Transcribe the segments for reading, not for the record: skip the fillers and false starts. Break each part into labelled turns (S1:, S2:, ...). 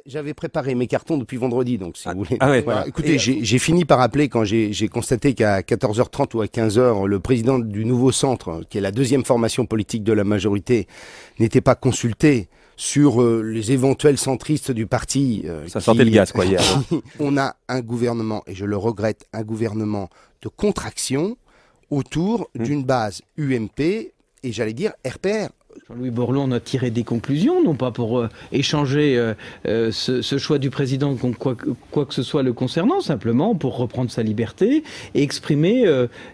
S1: J'avais préparé mes cartons depuis vendredi, donc si vous voulez.
S2: Ah ouais.
S1: Voilà. Écoutez, j'ai fini par appeler quand j'ai constaté qu'à 14h30 ou à 15h, le président du nouveau centre, qui est la deuxième formation politique de la majorité, n'était pas consulté sur les éventuels centristes du parti.
S2: Ça sortait le gaz, quoi, hier.
S1: On a un gouvernement, et je le regrette, un gouvernement de contraction autour d'une base UMP et j'allais dire RPR.
S3: Jean-Louis Borloo en a tiré des conclusions, non pas pour échanger ce choix du président contre quoi que ce soit le concernant, simplement pour reprendre sa liberté et exprimer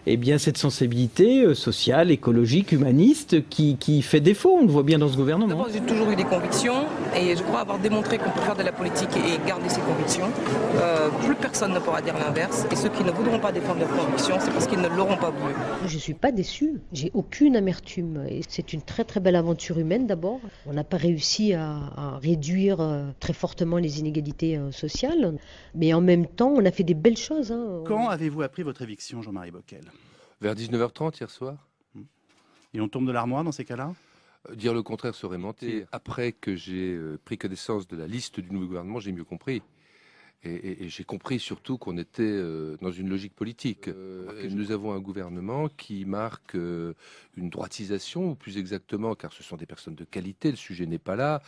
S3: eh bien, cette sensibilité sociale, écologique, humaniste qui fait défaut, on le voit bien dans ce gouvernement.
S4: D'abord, j'ai toujours eu des convictions et je crois avoir démontré qu'on peut faire de la politique et garder ses convictions. Plus personne ne pourra dire l'inverse et ceux qui ne voudront pas défendre leurs convictions, c'est parce qu'ils ne l'auront pas voulu.
S5: Je ne suis pas déçue, j'ai aucune amertume et c'est une très très belle aventure humaine d'abord. On n'a pas réussi à réduire très fortement les inégalités sociales, mais en même temps, on a fait des belles choses.
S6: Quand avez-vous appris votre éviction, Jean-Marie Bockel?
S7: Vers 19h30 hier soir.
S6: Et on tombe de l'armoire dans ces cas-là?
S7: Dire le contraire serait mentir. Après que j'ai pris connaissance de la liste du nouveau gouvernement, j'ai mieux compris. Et j'ai compris surtout qu'on était dans une logique politique. Nous avons un gouvernement qui marque une droitisation, ou plus exactement, car ce sont des personnes de qualité, le sujet n'est pas là,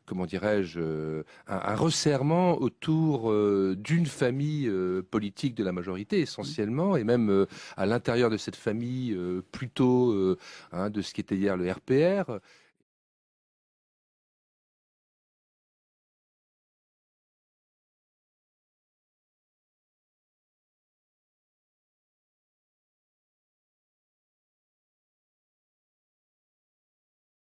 S7: comment dirais-je, un resserrement autour d'une famille politique de la majorité essentiellement, et même à l'intérieur de cette famille plutôt de ce qui était hier le RPR.